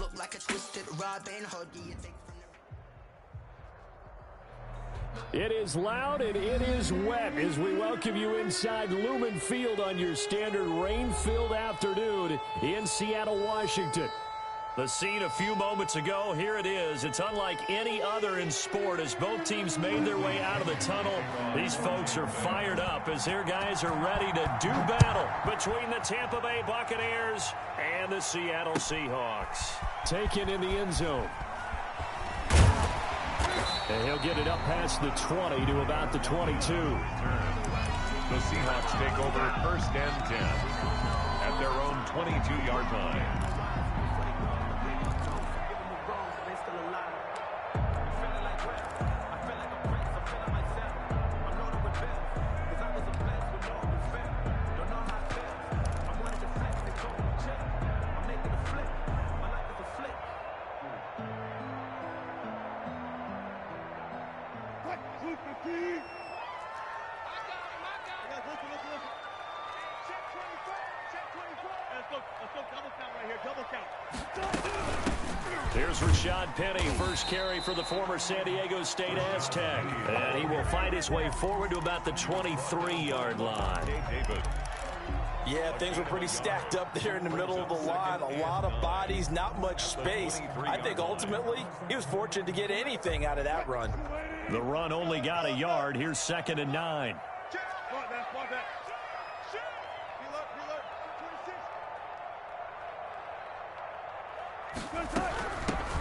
look like a twisted Robin Hood. It is loud and it is wet as we welcome you inside Lumen Field on your standard rain-filled afternoon in Seattle, Washington. The scene a few moments ago, here it is. It's unlike any other in sport as both teams made their way out of the tunnel. These folks are fired up as their guys are ready to do battle between the Tampa Bay Buccaneers and the Seattle Seahawks. Taken in the end zone. And he'll get it up past the 20 to about the 22. The Seahawks take over first and 10 at their own 22-yard line. Here's Rashad Penny, first carry for the former San Diego State Aztec. And he will find his way forward to about the 23-yard line. Yeah, things were pretty stacked up there in the middle of the line. A lot of bodies, not much space. I think ultimately he was fortunate to get anything out of that run. The run only got a yard. Here's 2nd and 9.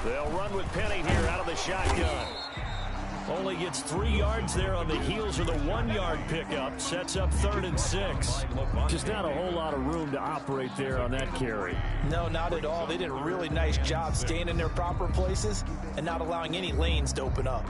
They'll run with Penny here out of the shotgun. Only gets 3 yards there on the heels of the 1-yard pickup. Sets up 3rd and 6. Just not a whole lot of room to operate there on that carry. No, not at all. They did a really nice job staying in their proper places and not allowing any lanes to open up.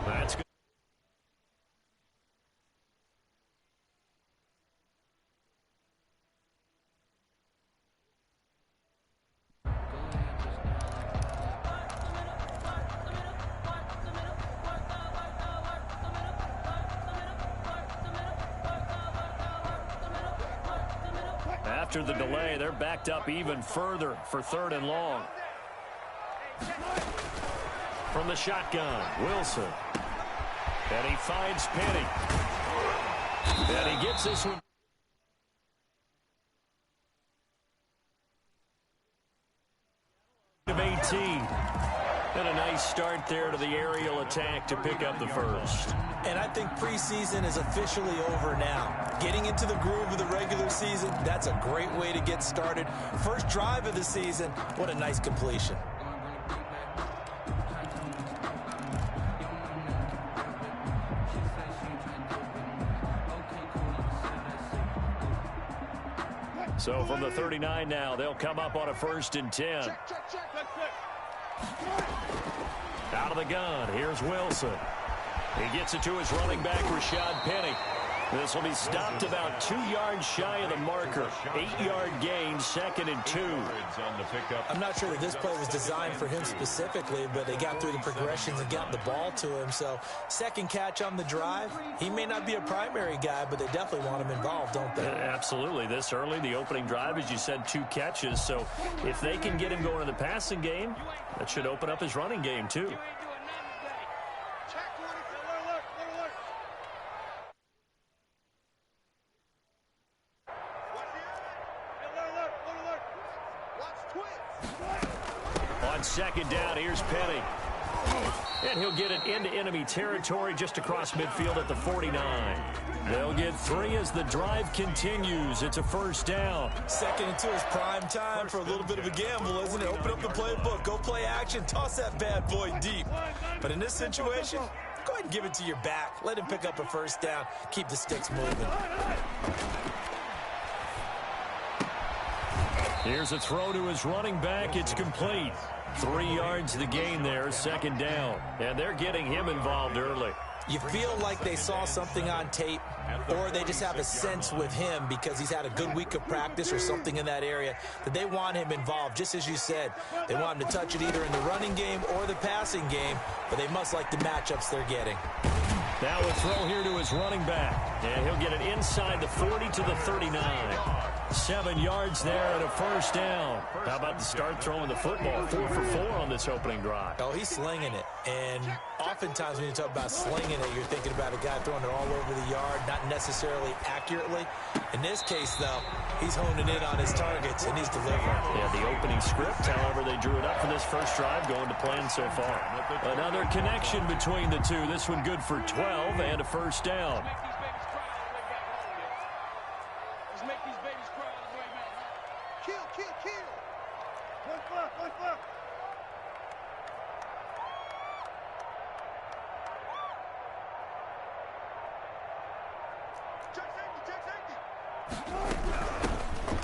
That's good. After the delay, they're backed up even further for 3rd and long. From the shotgun, Wilson. And he finds Penny. And he gets this one. Of 18. And a nice start there to the aerial attack to pick up the first. And I think preseason is officially over now. Getting into the groove of the regular season, that's a great way to get started. First drive of the season, what a nice completion. So from the 39 now, they'll come up on a 1st and 10. Out of the gun, here's Wilson. He gets it to his running back, Rashad Penny. This will be stopped about 2 yards shy of the marker. 8-yard gain, 2nd and 2. I'm not sure that this play was designed for him specifically, but they got through the progressions and got the ball to him. So, second catch on the drive. He may not be a primary guy, but they definitely want him involved, don't they? Absolutely. This early, the opening drive, as you said, 2 catches. So, if they can get him going in the passing game, that should open up his running game, too. on second down. Here's Penny. And he'll get it into enemy territory just across midfield at the 49. They'll get 3 as the drive continues. It's a first down. Second and 2 is prime time for a little bit of a gamble, isn't it? Open up the playbook, go play action, toss that bad boy deep. But in this situation, go ahead and give it to your back. Let him pick up a first down. Keep the sticks moving. Here's a throw to his running back. It's complete. 3 yards the gain there, second down. And they're getting him involved early. You feel like they saw something on tape, or they just have a sense with him because he's had a good week of practice or something in that area that they want him involved, just as you said. They want him to touch it either in the running game or the passing game, but they must like the matchups they're getting. Now a throw here to his running back, and he'll get it inside the 40 to the 39. 7 yards there and a first down. How about the start throwing the football? 4 for 4 on this opening drive. Oh, he's slinging it. And oftentimes when you talk about slinging it, you're thinking about a guy throwing it all over the yard, not necessarily accurately. In this case, though, he's honing in on his targets, and he's delivering. Yeah, the opening script, however, they drew it up for this first drive, going to plan so far. Another connection between the two. This one good for 12 and a first down.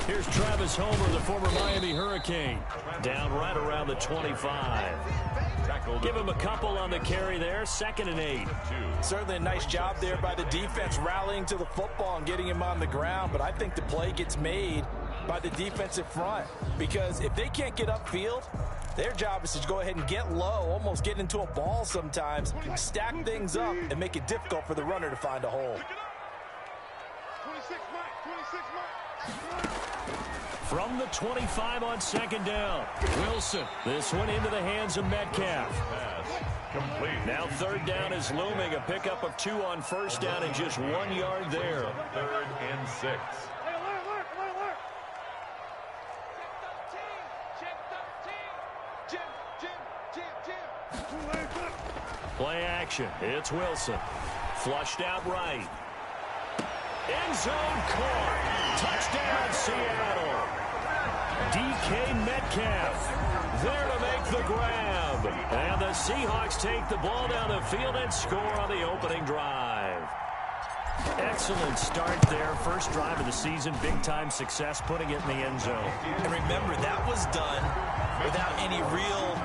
Here's Travis Homer, the former Miami Hurricane, down right around the 25. Give him a couple on the carry there, 2nd and 8. Certainly a nice job there by the defense rallying to the football and getting him on the ground, but I think the play gets made by the defensive front because if they can't get upfield, their job is to go ahead and get low, almost get into a ball sometimes, stack things up, and make it difficult for the runner to find a hole. From the 25 on second down, Wilson. This one into the hands of Metcalf. Complete. Now third down is looming. A pickup of 2 on first down and just 1 yard there. 3rd and 6. Play action. It's Wilson. Flushed out right. End zone caught. Touchdown, Seattle. DK Metcalf there to make the grab. And the Seahawks take the ball down the field and score on the opening drive. Excellent start there. First drive of the season. Big-time success putting it in the end zone. And remember, that was done without any real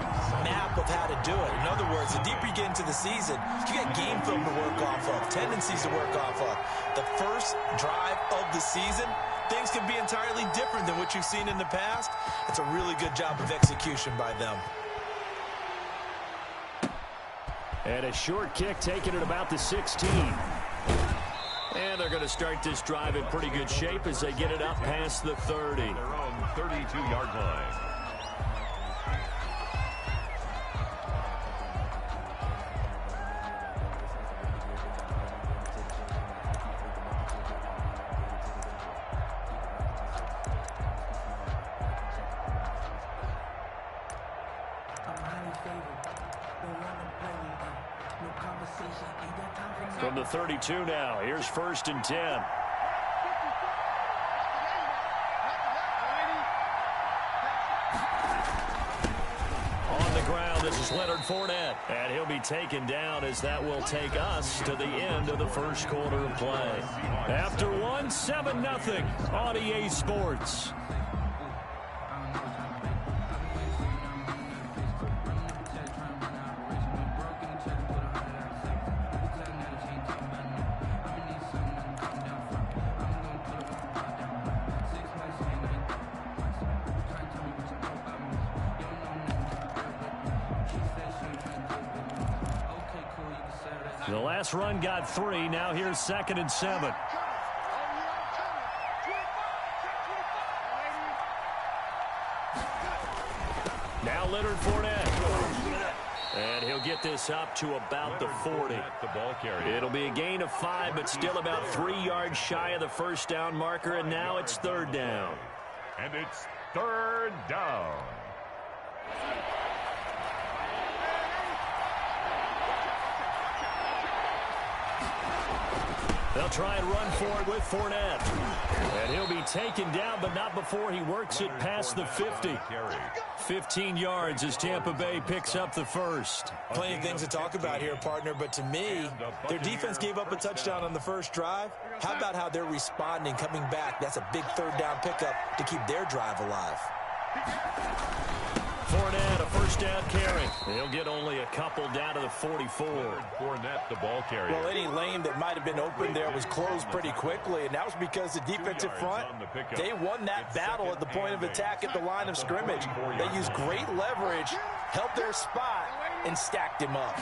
map of how to do it. In other words, the deeper you get into the season, you got game film to work off of, tendencies to work off of. The first drive of the season, things can be entirely different than what you've seen in the past. It's a really good job of execution by them. And a short kick taken at about the 16. And they're going to start this drive in pretty good shape as they get it up past the 30. Their own 32-yard line. From the 32 now, here's 1st and 10. On the ground, this is Leonard Fournette. And he'll be taken down as that will take us to the end of the first quarter of play. After one, 7-0 on EA Sports. The last run got 3. Now here's 2nd and 7. Now Leonard Fournette. And he'll get this up to about the 40. It'll be a gain of 5, but still about 3 yards shy of the first down marker, and now it's 3rd down. And it's 3rd down. They'll try and run for it with Fournette. And he'll be taken down, but not before he works it past the 50. 15 yards as Tampa Bay picks up the first. Plenty of things to talk about here, partner, but to me, their defense gave up a touchdown on the first drive. How about how they're responding, coming back? That's a big third down pickup to keep their drive alive. Fournette, a first down carry. He'll get only a couple down to the 44. Fournette, the ball carrier. Well, any lane that might have been open there was closed pretty quickly, and that was because the defensive front, they won that battle at the point of attack at the line of scrimmage. They used great leverage, helped their spot, and stacked him up.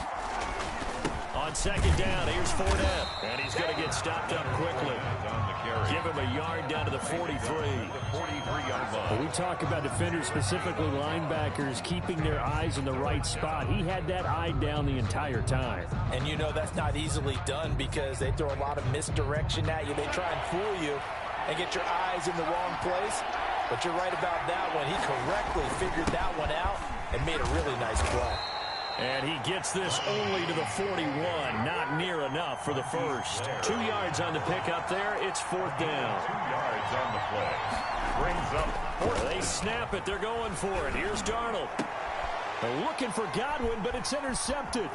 On second down, here's Fournette, and he's going to get stopped up quickly. Give him a yard down to the 43. We talk about defenders, specifically linebackers, keeping their eyes in the right spot. He had that eye down the entire time. And you know that's not easily done because they throw a lot of misdirection at you. They try and fool you and get your eyes in the wrong place. But you're right about that one. He correctly figured that one out and made a really nice play. And he gets this only to the 41. Not near enough for the first. 2 yards on the pickup there. It's fourth down. 2 yards on the play. Brings up fourth. They snap it. They're going for it. Here's Darnold. They're looking for Godwin, but it's intercepted.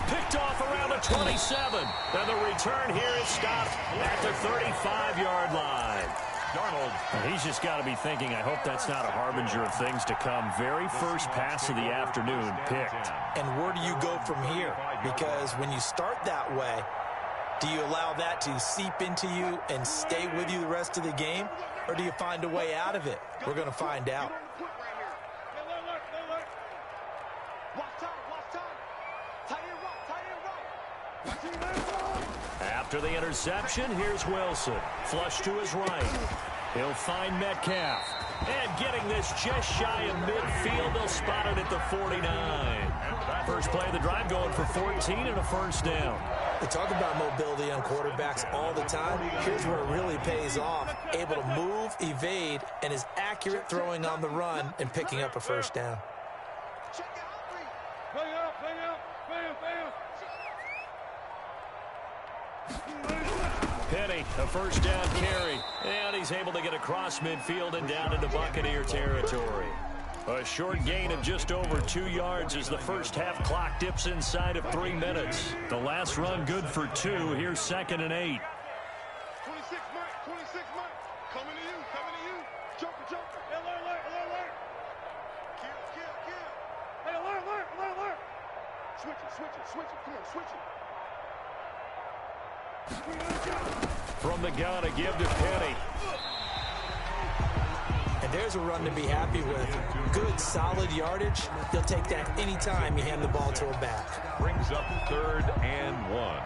Picked off around the 27. And the return here is stopped at the 35-yard line. Darnold. He's just got to be thinking, I hope that's not a harbinger of things to come. Very first pass of the afternoon picked. And where do you go from here? Because when you start that way, do you allow that to seep into you and stay with you the rest of the game? Or do you find a way out of it? We're going to find out. After the interception, here's Wilson. Flush to his right. He'll find Metcalf. And getting this just shy of midfield, they'll spot it at the 49. First play of the drive going for 14 and a first down. We talk about mobility on quarterbacks all the time. Here's where it really pays off. Able to move, evade, and is accurate throwing on the run and picking up a first down. Penny, a first down carry. And he's able to get across midfield and down into Buccaneer territory. A short gain of just over 2 yards as the first half clock dips inside of 3 minutes. The last run good for 2. Here's 2nd and 8. 26 Mike. Coming to you. Joker. Alert. Kill. Hey, alert. Switch it. Come on, switch it. From the gun, a give to Penny. And there's a run to be happy with. Good, solid yardage. He'll take that anytime you hand the ball to a back. Brings up 3rd and 1.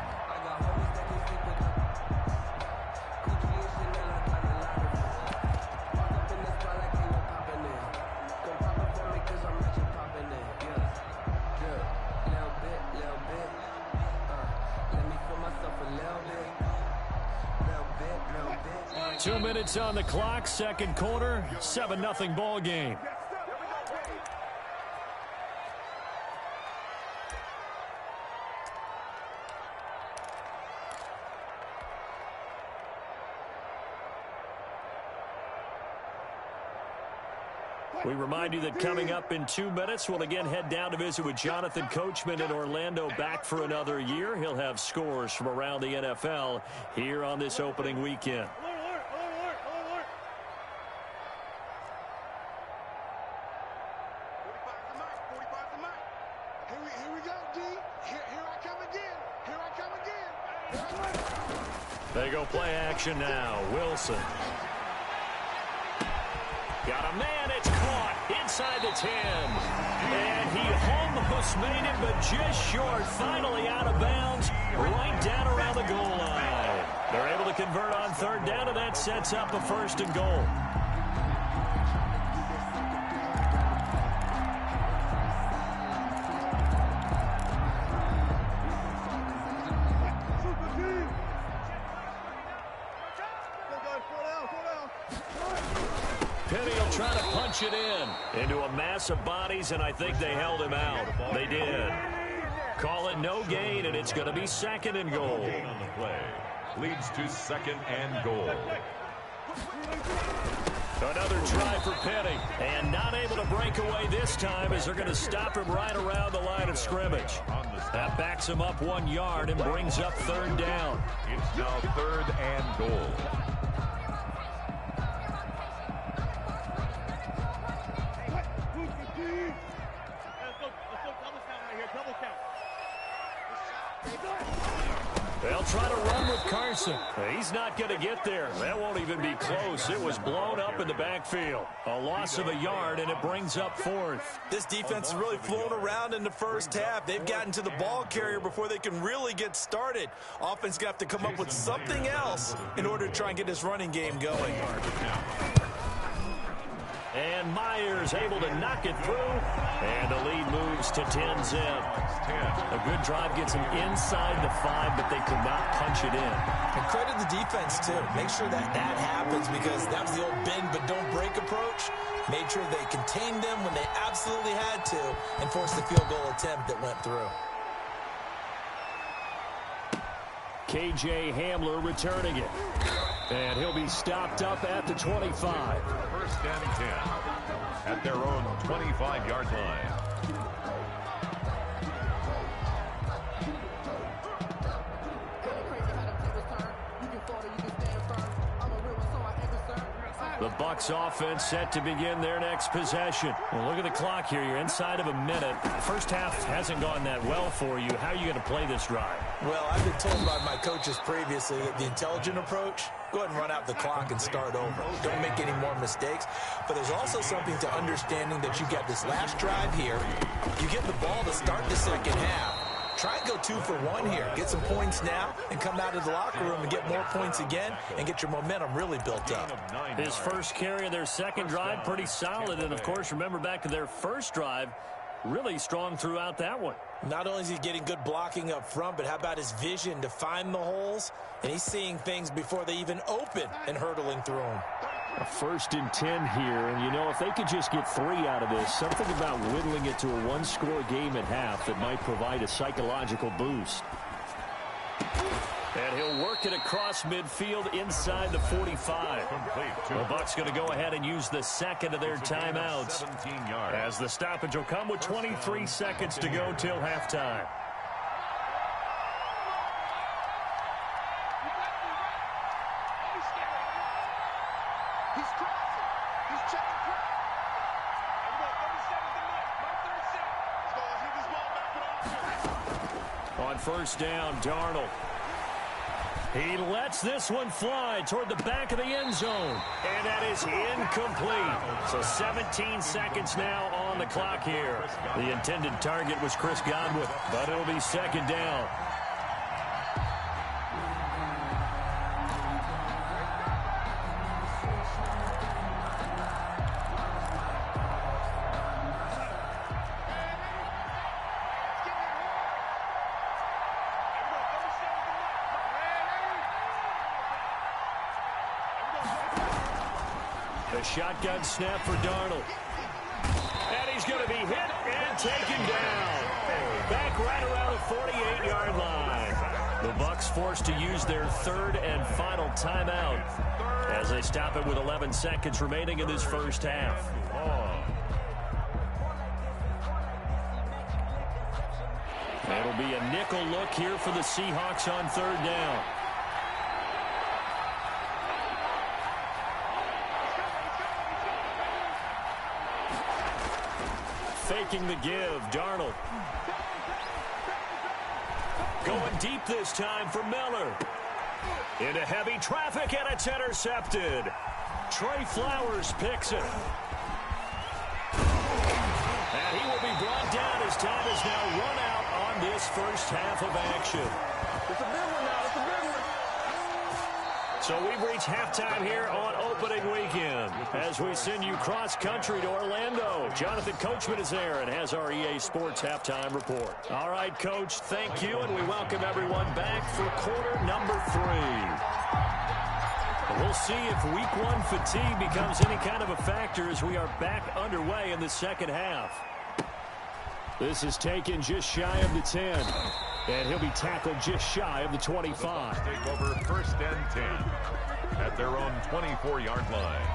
Two minutes on the clock, second quarter, 7-0 ball game. We remind you that coming up in 2 minutes, we'll again head down to visit with Jonathan Coachman in Orlando, back for another year. He'll have scores from around the NFL here on this opening weekend. They go play action now. Wilson. Got a man. It's caught inside the 10. And he almost made it, but just short. Finally out of bounds, right down around the goal line. They're able to convert on third down, and that sets up a 1st and goal. Penny will try to punch it in into a mass of bodies, and I think they held him out. They did. Call it no gain, and it's going to be 2nd and goal. leads to 2nd and goal. Another try for Penny, and not able to break away this time as they're going to stop him right around the line of scrimmage. That backs him up 1 yard and brings up 3rd down. It's now 3rd and goal. They'll try to run with Carson. He's not going to get there. That won't even be close. It was blown up in the backfield. A loss of a yard, and it brings up 4th. This defense is really flown around in the first half. They've gotten to the ball carrier before they can really get started. Offense got to come up with something else in order to try and get this running game going. And Myers able to knock it through. And the lead moves to 10-zip. A good drive gets them inside the 5, but they could not punch it in. And credit the defense, too. Make sure that happens because that was the old bend but don't break approach. Made sure they contained them when they absolutely had to and forced the field goal attempt that went through. K.J. Hamler returning it. And he'll be stopped up at the 25. 1st and 10 at their own 25-yard line. The Bucs offense set to begin their next possession. Well, look at the clock here. You're inside of a minute. The first half hasn't gone that well for you. How are you going to play this drive? Well, I've been told by my coaches previously that the intelligent approach, go ahead and run out the clock and start over. Don't make any more mistakes. But there's also something to understanding that you got this last drive here. You get the ball to start the second half. Try and go 2 for 1 here. Get some points now and come out of the locker room and get more points again and get your momentum really built up. His first carry of their second drive, pretty solid. And, of course, remember back to their first drive, really strong throughout that one. Not only is he getting good blocking up front, but how about his vision to find the holes? And he's seeing things before they even open and hurtling through them. A 1st and 10 here, and you know, if they could just get 3 out of this, something about whittling it to a 1-score game at half that might provide a psychological boost. And he'll work it across midfield inside the 45. The Bucs going to go ahead and use the second of their timeouts as the stoppage will come with 23 seconds to go till halftime. On 1st down, Darnold. He lets this one fly toward the back of the end zone. And that is incomplete. So 17 seconds now on the clock here. The intended target was Chris Godwin, but it'll be 2nd down. The shotgun snap for Darnold. And he's going to be hit and taken down. Back right around the 48-yard line. The Bucs forced to use their 3rd and final timeout as they stop it with 11 seconds remaining in this first half. It'll be a nickel look here for the Seahawks on 3rd down. Faking the give, Darnold. Going deep this time for Miller. Into heavy traffic, and it's intercepted. Trey Flowers picks it. And he will be brought down as time is now run out on this first half of action. It's a big one now. It's a big one. So we've reached halftime here on opening weekend as we send you cross-country to Orlando. Jonathan Coachman is there and has our EA Sports halftime report. All right, Coach, thank you, and we welcome everyone back for quarter number 3. We'll see if week 1 fatigue becomes any kind of a factor as we are back underway in the second half. This is taken just shy of the 10. And he'll be tackled just shy of the 25. Take over 1st and 10 at their own 24-yard line.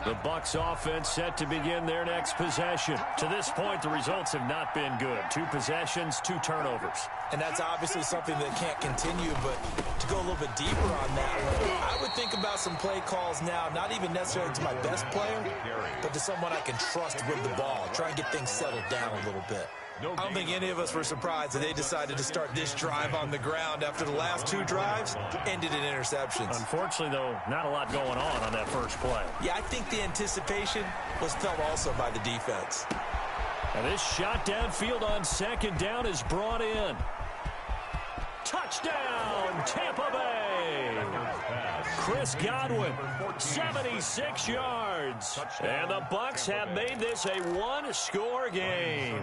The Bucs offense set to begin their next possession. To this point, the results have not been good. 2 possessions, 2 turnovers. And that's obviously something that can't continue, but to go a little bit deeper on that one, I would think about some play calls now, not even necessarily to my best player, but to someone I can trust with the ball. Try and get things settled down a little bit. I don't think any of us were surprised that they decided to start this drive on the ground after the last 2 drives ended in interceptions. Unfortunately, though, not a lot going on that first play. Yeah, I think the anticipation was felt also by the defense. And this shot downfield on 2nd down is brought in. Touchdown, Tampa Bay! Chris Godwin, 76 yards. And the Bucs have made this a 1-score game.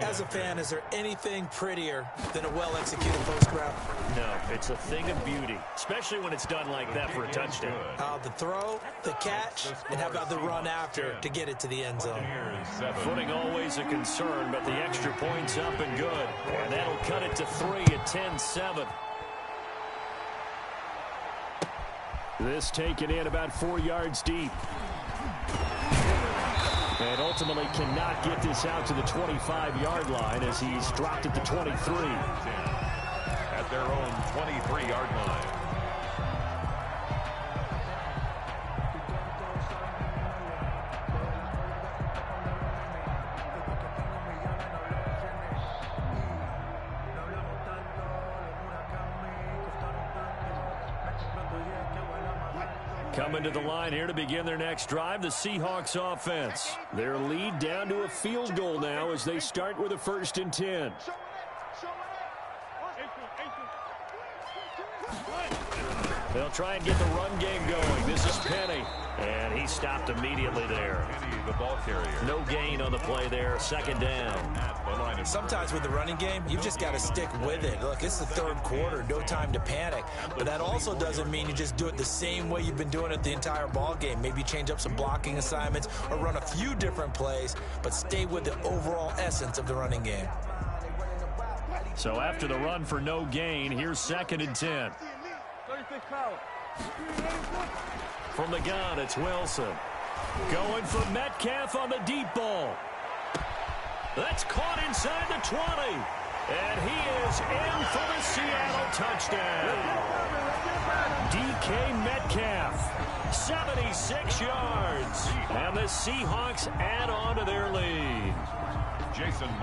As a fan, is there anything prettier than a well-executed post route? No, it's a thing of beauty, especially when it's done like that for a touchdown. The throw, the catch, and how about the run after to get it to the end zone? Footing always a concern, but the extra point's up and good. And that'll cut it to 3 at 10-7. This taken in about 4 yards deep. And ultimately cannot get this out to the 25-yard line as he's dropped at the 23. At their own 23-yard line. Coming to the line here to begin their next drive, the Seahawks offense. Their lead down to a field goal now as they start with a 1st and 10. They'll try and get the run game going. This is Penny. And he stopped immediately there. The ball carrier. No gain on the play there. 2nd down. Sometimes with the running game, you've just got to stick with it. Look, it's the 3rd quarter. No time to panic. But that also doesn't mean you just do it the same way you've been doing it the entire ball game. Maybe change up some blocking assignments or run a few different plays, but stay with the overall essence of the running game. So after the run for no gain, here's 2nd and 10. From the gun, it's Wilson. Going for Metcalf on the deep ball. That's caught inside the 20. And he is in for the Seattle touchdown. DK Metcalf, 76 yards. And the Seahawks add on to their lead.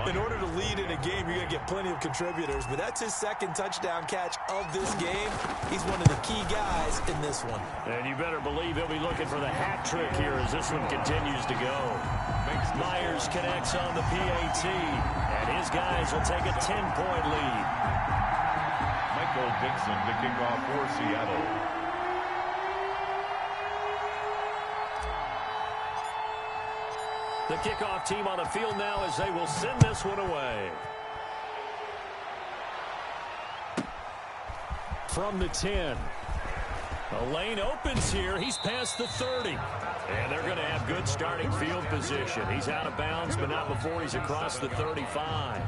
In order to lead in a game, you're going to get plenty of contributors, but that's his 2nd touchdown catch of this game. He's one of the key guys in this one. And you better believe he'll be looking for the hat trick here as this one continues to go. Myers connects on the PAT, and his guys will take a 10-point lead. Michael Dixon to kick off for Seattle. The kickoff team on the field now as they will send this one away. From the 10. The lane opens here. He's past the 30. And they're going to have good starting field position. He's out of bounds, but not before he's across the 35.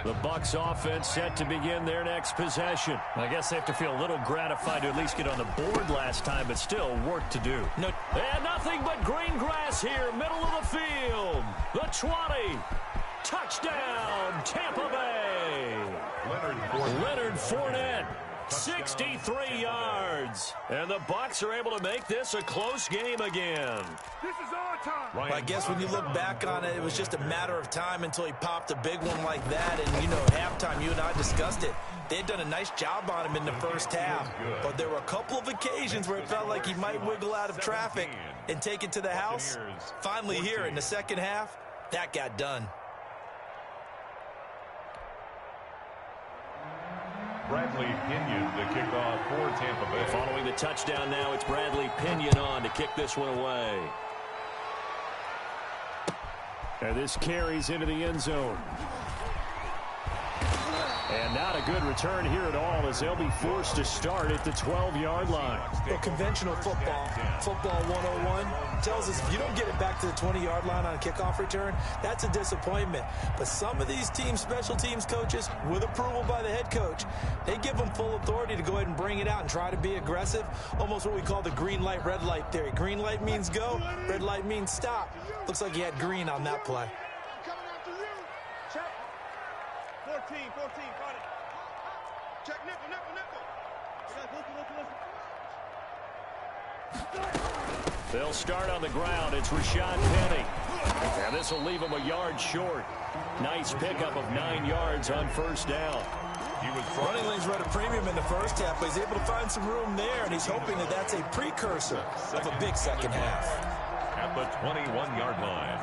The Bucs offense set to begin their next possession. I guess they have to feel a little gratified to at least get on the board last time, but still work to do. And nothing but green grass here, middle of the field. The 20. Touchdown, Tampa Bay. Leonard Fournette, 63 yards. And the Bucs are able to make this a close game again. This is our time. Well, I guess when you look back on it, it was just a matter of time until he popped a big one like that. And, you know, at halftime, you and I discussed it. They had done a nice job on him in the first half. But there were a couple of occasions where it felt like he might wiggle out of traffic and take it to the house. Finally here in the second half, that got done. Bradley Pinion to kick off for Tampa Bay. Following the touchdown now, it's Bradley Pinion on to kick this one away. And this carries into the end zone. And not a good return here at all as they'll be forced to start at the 12-yard line. Well, conventional football 101, tells us if you don't get it back to the 20-yard line on a kickoff return, that's a disappointment. But some of these teams, special teams coaches, with approval by the head coach, they give them full authority to go ahead and bring it out and try to be aggressive, almost what we call the green light, red light theory. Green light means go, red light means stop. Looks like he had green on that play. 14, got it. Check nickel. Listen. They'll start on the ground. It's Rashad Penny. And this will leave him a yard short. Nice pickup of 9 yards on first down. Running lanes run a premium in the first half, but he's able to find some room there, and he's hoping that that's a precursor of a big second half. At the 21-yard line.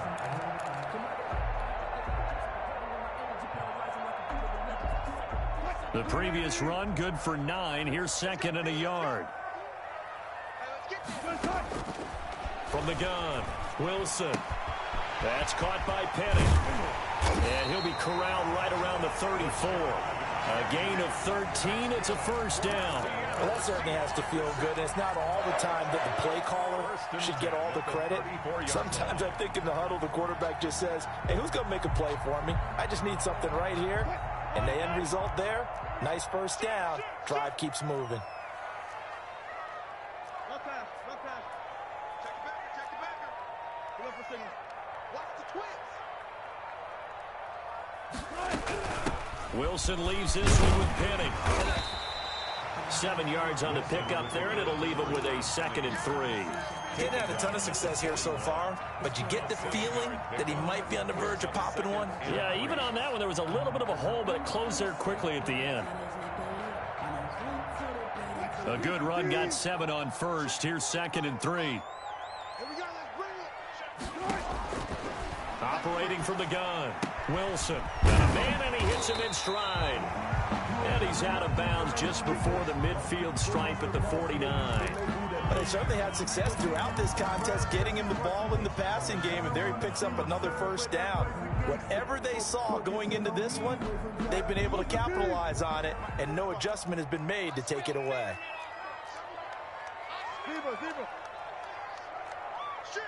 The previous run, good for 9. Here's second and a yard. From the gun, Wilson. That's caught by Penny. And he'll be corralled right around the 34. A gain of 13. It's a first down. Well, that certainly has to feel good. And it's not all the time that the play caller should get all the credit. Sometimes I think in the huddle, the quarterback just says, hey, who's going to make a play for me? I just need something right here. And the end result there, nice first down. Drive keeps moving. No pass. Check the backer. Go up for signal. Watch the twins. Wilson leaves this one with Penny. 7 yards on the pickup there, and it'll leave him with a 2nd and 3. He hadn't had a ton of success here so far, but you get the feeling that he might be on the verge of popping one. Yeah, even on that one, there was a little bit of a hole, but it closed there quickly at the end. A good run, got 7 on first. Here's 2nd and 3. Here we go, let's bring it. Operating from the gun, Wilson. Got a man, and he hits him in stride. And he's out of bounds just before the midfield stripe at the 49. But they certainly had success throughout this contest, getting him the ball in the passing game, and there he picks up another first down. Whatever they saw going into this one, they've been able to capitalize on it, and no adjustment has been made to take it away. Zebra. Shit.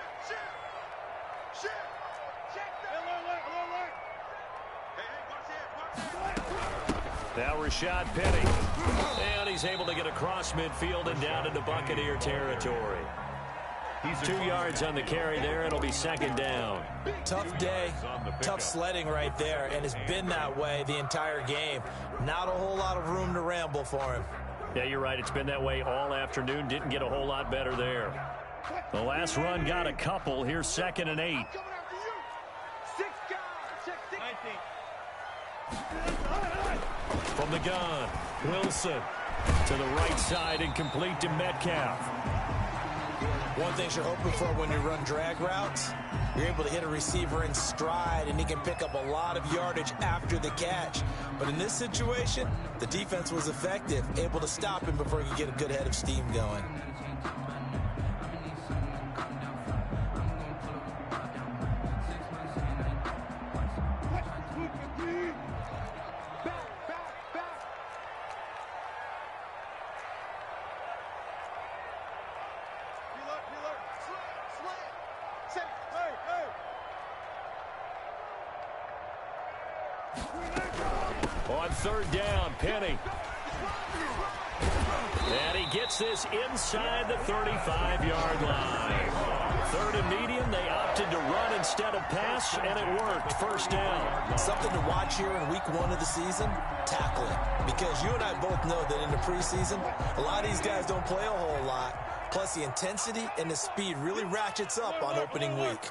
Check that. Alert. Hey, watch it. Now Rashad Penny. And he's able to get across midfield and down into Buccaneer territory. 2 yards on the carry there. It'll be 2nd down. Tough day, tough sledding right there, and it's been that way the entire game. Not a whole lot of room to ramble for him. Yeah, you're right. It's been that way all afternoon. Didn't get a whole lot better there. The last run got a couple. Here's 2nd and 8. Coming after you. 6 guys. Check 19. From the gun, Wilson to the right side, incomplete to Metcalf. One thing you're hoping for when you run drag routes, you're able to hit a receiver in stride, and he can pick up a lot of yardage after the catch. But in this situation, the defense was effective, able to stop him before he could get a good head of steam going. On 3rd down, Penny. And he gets this inside the 35-yard line. 3rd and medium, they opted to run instead of pass, and it worked. First down. Something to watch here in week 1 of the season, tackling. Because you and I both know that in the preseason, a lot of these guys don't play a whole lot. Plus, the intensity and the speed really ratchets up on opening week.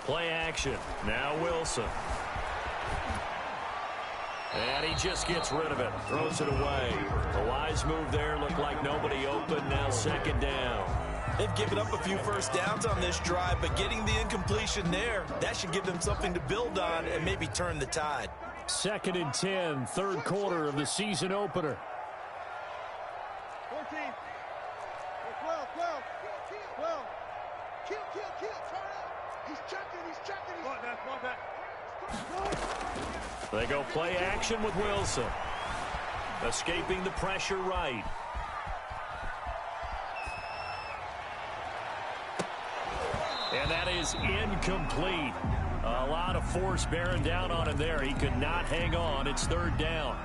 Play action. Now Wilson. And he just gets rid of it. Throws it away. A wise move there. Looked like nobody open. Now 2nd down. They've given up a few first downs on this drive, but getting the incompletion there, that should give them something to build on and maybe turn the tide. 2nd and 10, 3rd quarter of the season opener. 14. 12. Keep They go play action with Wilson. Escaping the pressure right. And that is incomplete. A lot of force bearing down on him there. He could not hang on. It's third down.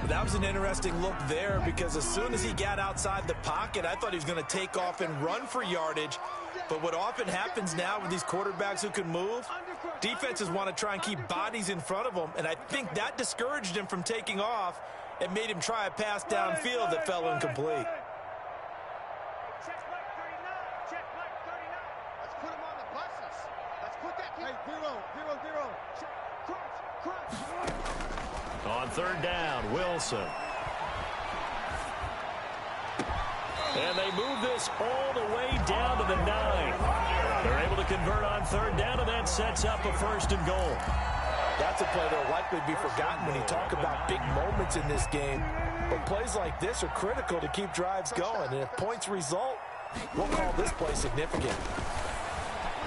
That was an interesting look there because as soon as he got outside the pocket, I thought he was going to take off and run for yardage. But what often happens now with these quarterbacks who can move, defenses want to try and keep bodies in front of them. And I think that discouraged him from taking off and made him try a pass downfield that fell incomplete. On third down, Wilson. And they move this all the way down to the 9. They're able to convert on third down, and that sets up a first and goal. That's a play that will likely be forgotten when you talk about big moments in this game. But plays like this are critical to keep drives going. And if points result, we'll call this play significant.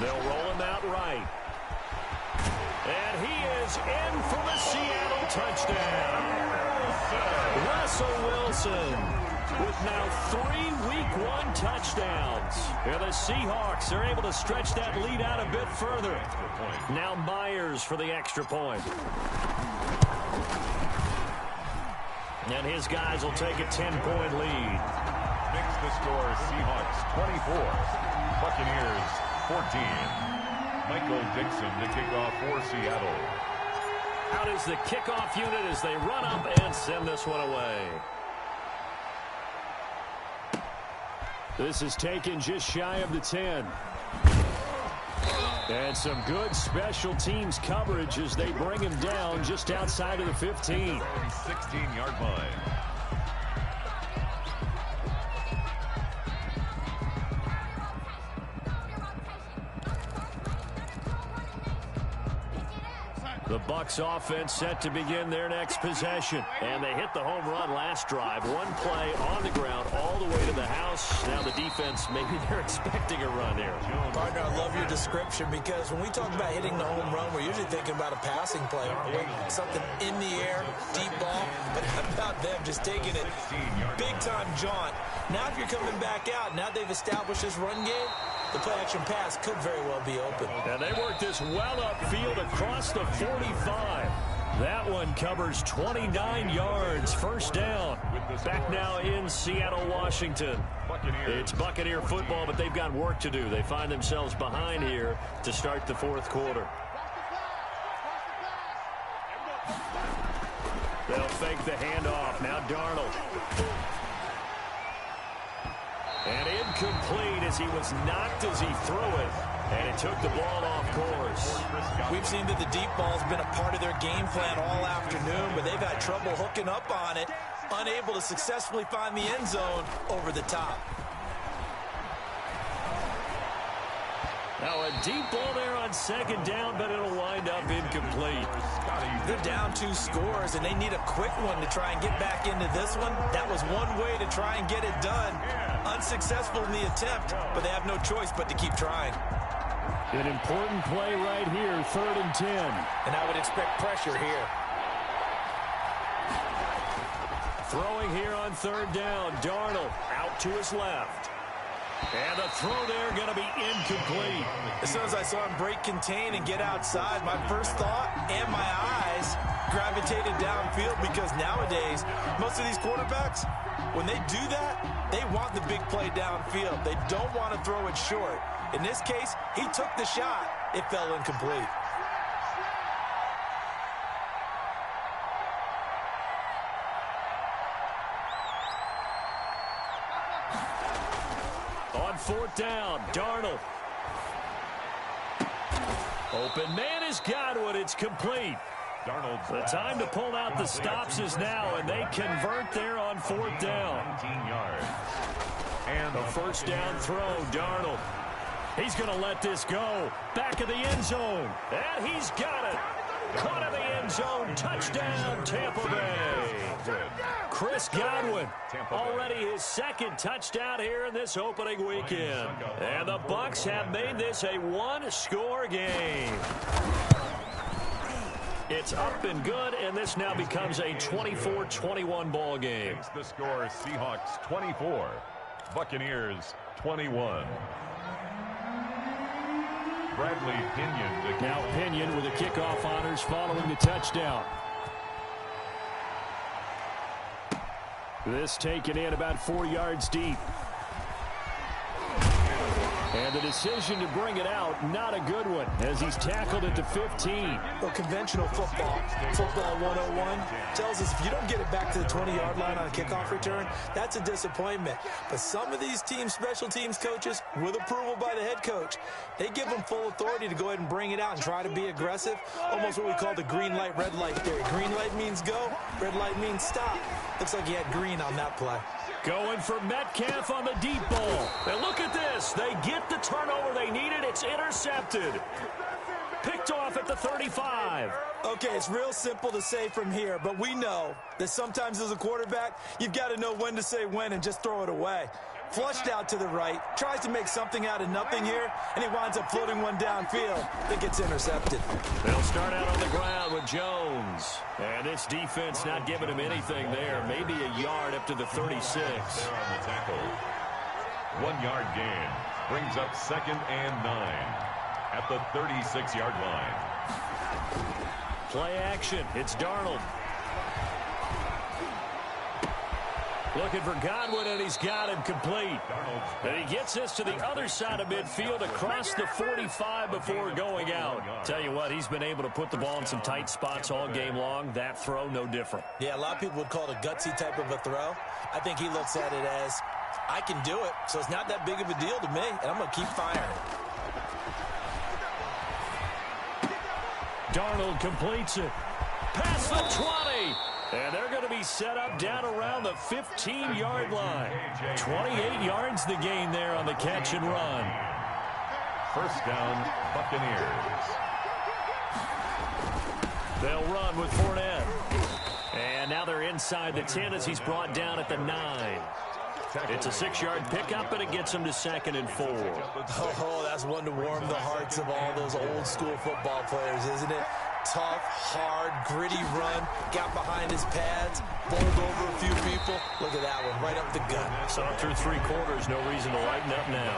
They'll roll him out right. And he is in for the Seattle touchdown. Russell Wilson with now 3 Week 1 touchdowns. And the Seahawks are able to stretch that lead out a bit further. Now Myers for the extra point. And his guys will take a 10-point lead. Makes the score Seahawks 24, Buccaneers 14. Michael Dixon to kick off for Seattle. Out is the kickoff unit as they run up and send this one away. This is taken just shy of the 10. And some good special teams coverage as they bring him down just outside of the 15. 16-yard line. The Bucs offense set to begin their next possession. And they hit the home run last drive. One play on the ground all the way to the house. Now the defense, maybe they're expecting a run here. Partner, I love your description because when we talk about hitting the home run, we're usually thinking about a passing play, aren't we? Something in the air, deep ball. But how about them just taking it big-time jaunt? Now if you're coming back out, now they've established this run game, the play-action pass could very well be open. And they work this well upfield across the 45. That one covers 29 yards. First down. Back now in Seattle, Washington. It's Buccaneer football, but they've got work to do. They find themselves behind here to start the fourth quarter. They'll fake the handoff. Now Darnold. And incomplete as he was knocked as he threw it. And it took the ball off course. We've seen that the deep ball's been a part of their game plan all afternoon, but they've had trouble hooking up on it, unable to successfully find the end zone over the top. Now a deep ball there on second down, but it'll wind up incomplete. They're down 2 scores, and they need a quick one to try and get back into this one. That was one way to try and get it done. Unsuccessful in the attempt, but they have no choice but to keep trying. An important play right here, 3rd and 10. And I would expect pressure here. Throwing here on 3rd down, Darnold out to his left. And the throw there going to be incomplete. As soon as I saw him break contain and get outside, my first thought and my eyes gravitated downfield because nowadays, most of these quarterbacks, when they do that, they want the big play downfield. They don't want to throw it short. In this case, he took the shot. It fell incomplete. On 4th down, Darnold. Open man is Godwin. It's complete. The time to pull out the stops is now, and they convert there on 4th down. 19 yards. And the first down throw, Darnold. He's going to let this go. Back of the end zone. And he's got it. Caught in the end zone. Touchdown, Tampa Bay. Chris Godwin, already his second touchdown here in this opening weekend. And the Bucs have made this a one-score game. It's up and good, and this now becomes a 24-21 ball game. Makes the score Seahawks 24, Buccaneers 21. Bradley Pinion. Now Pinion with the kickoff honors following the touchdown. This taken in about 4 yards deep. And the decision to bring it out, not a good one, as he's tackled at the 15. Well, conventional football 101, tells us if you don't get it back to the 20-yard line on a kickoff return, that's a disappointment. But some of these teams, special teams coaches, with approval by the head coach, they give them full authority to go ahead and bring it out and try to be aggressive, almost what we call the green light, red light theory. Green light means go, red light means stop. Looks like he had green on that play. Going for Metcalf on the deep ball. And look at this. They get the turnover they needed. It's intercepted. Picked off at the 35. Okay, it's real simple to say from here, but we know that sometimes as a quarterback, you've got to know when to say when and just throw it away. Flushed out to the right, tries to make something out of nothing here, and he winds up floating one downfield that gets intercepted. They'll start out on the ground with Jones. And this defense not giving him anything there. Maybe a yard up to the 36. There on the tackle. 1 yard gain. Brings up 2nd and 9 at the 36-yard line. Play action. It's Darnold. Looking for Godwin, and he's got him complete. And he gets this to the other side of midfield across the 45 before going out. Tell you what, he's been able to put the ball in some tight spots all game long. That throw, no different. Yeah, a lot of people would call it a gutsy type of a throw. I think he looks at it as, I can do it, so it's not that big of a deal to me, and I'm going to keep firing. Darnold completes it. Past the 20. And they're going to be set up down around the 15-yard line. 28 yards the gain there on the catch and run. First down, Buccaneers. They'll run with Fournette. And now they're inside the 10 as he's brought down at the 9. It's a 6-yard pickup, and it gets him to 2nd and 4. Oh, that's one to warm the hearts of all those old-school football players, isn't it? Tough, hard, gritty run, got behind his pads, bowled over a few people. Look at that one, right up the gut. So through 3 quarters, no reason to lighten up now.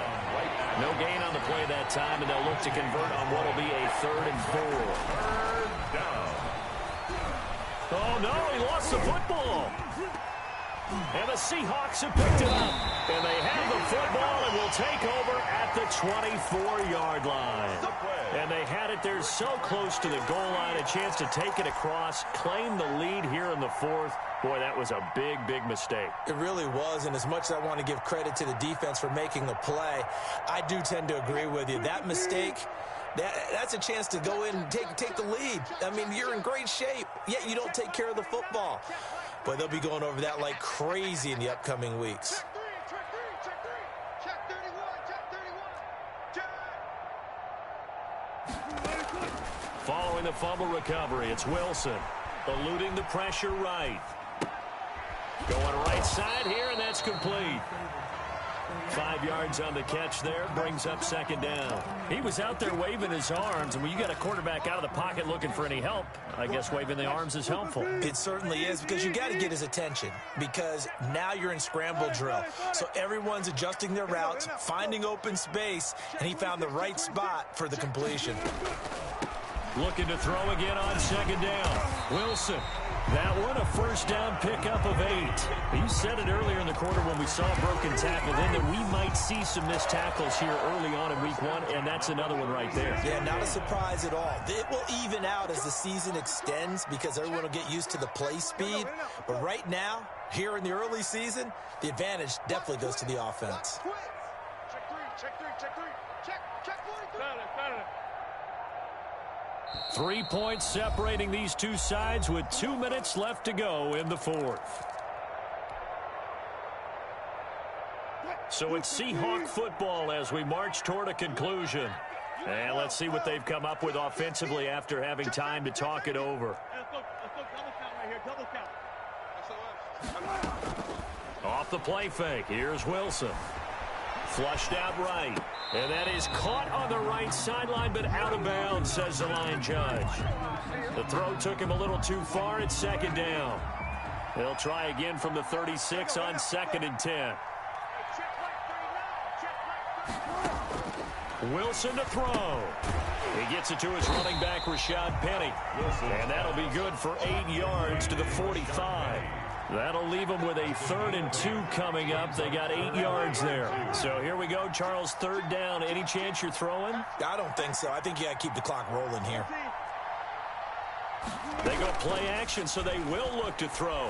No gain on the play that time, and they'll look to convert on what will be a 3rd and 4. Third down. Oh, no, he lost the football. And the Seahawks have picked it up. And they have the football and will take over at the 24-yard line. And they had it there so close to the goal line, a chance to take it across, claim the lead here in the 4th. Boy, that was a big, big mistake. It really was, and as much as I want to give credit to the defense for making the play, I do tend to agree with you. That mistake, that's a chance to go in and take the lead. I mean, you're in great shape, yet you don't take care of the football. Boy, they'll be going over that like crazy in the upcoming weeks. Check 31, check 31. Following the fumble recovery, it's Wilson. Eluding the pressure right. Going right side here, and that's complete. 5 yards on the catch there, brings up 2nd down. He was out there waving his arms, and when you got a quarterback out of the pocket looking for any help, I guess waving the arms is helpful. It certainly is, because you got to get his attention, because now you're in scramble drill. So everyone's adjusting their routes, finding open space, and he found the right spot for the completion. Looking to throw again on 2nd down. Wilson. That one, a first down pickup of 8. You said it earlier in the quarter when we saw a broken tackle then that we might see some missed tackles here early on in week 1, and that's another one right there. Yeah, not a surprise at all. It will even out as the season extends because everyone will get used to the play speed. But right now, here in the early season, the advantage definitely goes to the offense. Check 3, check 43. 3 points separating these two sides with 2 minutes left to go in the 4th. So it's Seahawk football as we march toward a conclusion. And let's see what they've come up with offensively after having time to talk it over. Let's go double count right here. Double count. Off the play fake. Here's Wilson. Flushed out right. And that is caught on the right sideline, but out of bounds, says the line judge. The throw took him a little too far. It's second down. They'll try again from the 36 on 2nd and 10. Wilson to throw. He gets it to his running back, Rashad Penny. And that'll be good for 8 yards to the 45. That'll leave them with a 3rd and 2 coming up. They got 8 yards there. So here we go, Charles, 3rd down. Any chance you're throwing? I don't think so. I think you got to keep the clock rolling here. They go play action, so they will look to throw.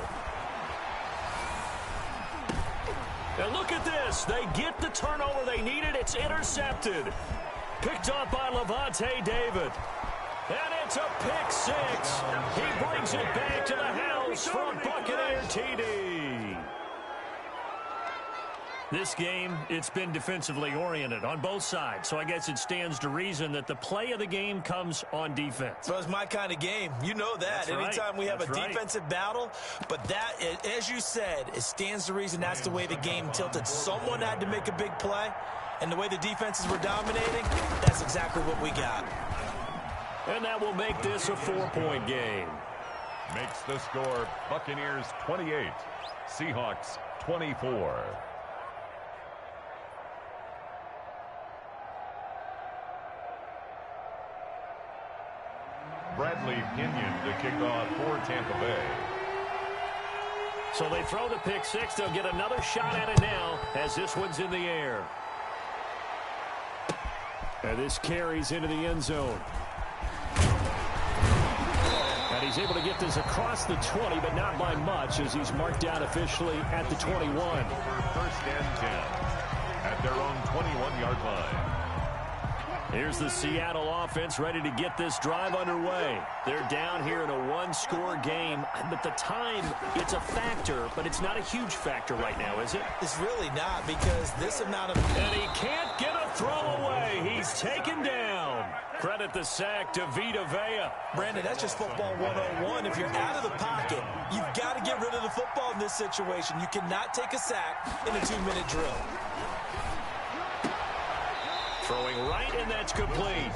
And look at this. They get the turnover they needed. It's intercepted. Picked up by Levante David. And it's a pick 6. He brings it back to the house for a Buccaneer TD. This game, it's been defensively oriented on both sides, so I guess it stands to reason that the play of the game comes on defense. Well, it's my kind of game. You know that. That's right. Anytime we have That's a right. defensive battle, but that, as you said, it stands to reason that's the way the game tilted. Someone had to make a big play, and the way the defenses were dominating, that's exactly what we got. And that will make this a 4-point game. Makes the score Buccaneers 28, Seahawks 24. Bradley Pinion to kick off for Tampa Bay. So they throw the pick 6. They'll get another shot at it now as this one's in the air. And this carries into the end zone. And he's able to get this across the 20, but not by much as he's marked down officially at the 21. 1st and 10 at their own 21-yard line. Here's the Seattle offense ready to get this drive underway. They're down here in a 1-score game, but the time, it's a factor, but it's not a huge factor right now, is it? It's really not, because this amount of... And he can't get a throw away. He's taken down. Credit the sack to Vita Vea. Brandon, that's just football 101. If you're out of the pocket, you've got to get rid of the football in this situation. You cannot take a sack in a 2-minute drill. Throwing right, and that's complete.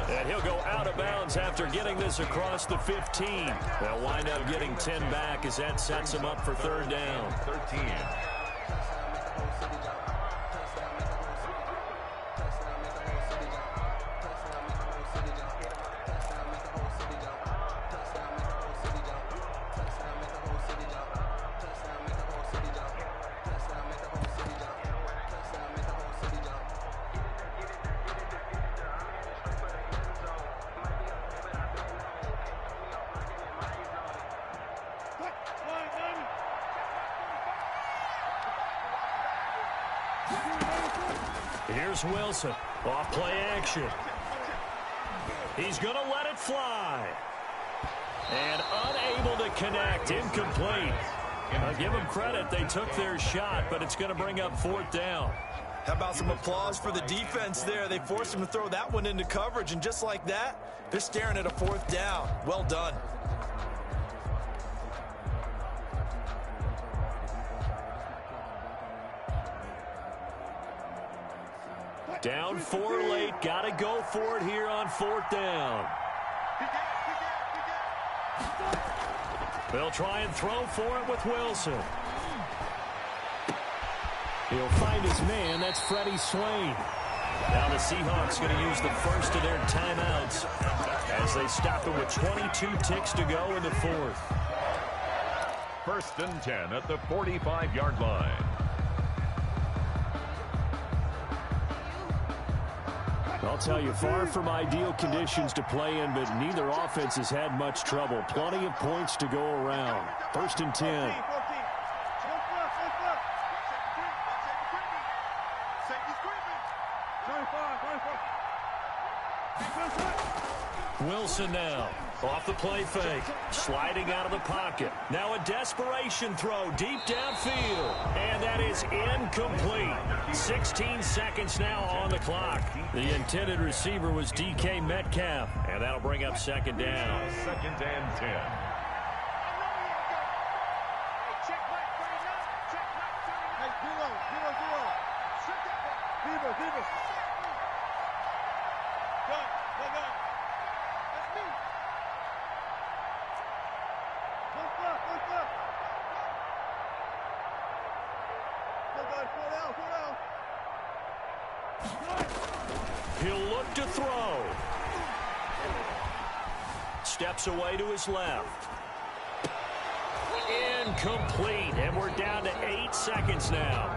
And he'll go out of bounds after getting this across the 15. They'll wind up getting 10 back as that sets him up for 3rd down. 13. Here's Wilson. Off play action. He's going to let it fly. And unable to connect. Incomplete. I'll give them credit. They took their shot, but it's going to bring up 4th down. How about some applause for the defense there? They forced him to throw that one into coverage, and just like that, they're staring at a 4th down. Well done. Down 4 late. Got to go for it here on 4th down. They'll try and throw for it with Wilson. He'll find his man. That's Freddie Swain. Now the Seahawks going to use the first of their timeouts as they stop it with 22 ticks to go in the 4th. 1st and 10 at the 45-yard line. I'll tell you, far from ideal conditions to play in, but neither offense has had much trouble. Plenty of points to go around. 1st and 10. Wilson now. Off the play fake. Sliding out of the pocket. Now a desperation throw deep downfield. And that is incomplete. 16 seconds now on the clock. The intended receiver was DK Metcalf. And that'll bring up second down. Second and 10. He'll look to throw. Steps away to his left. Incomplete. And we're down to 8 seconds now.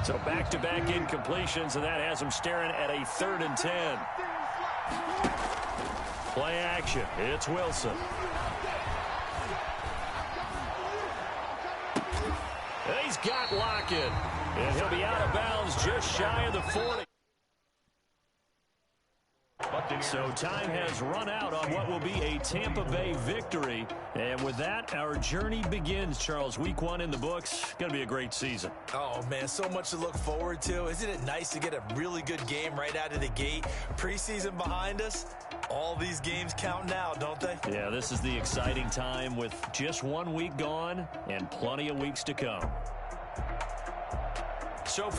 So back-to-back incompletions, and that has him staring at a 3rd and 10. Play action. It's Wilson. He's got Lockett. And he'll be out of bounds just shy of the 40. So time has run out on what will be a Tampa Bay victory. And with that, our journey begins, Charles. Week 1 in the books. Going to be a great season. Oh, man, so much to look forward to. Isn't it nice to get a really good game right out of the gate? Preseason behind us. All these games count now, don't they? Yeah, this is the exciting time with just 1 week gone and plenty of weeks to come. So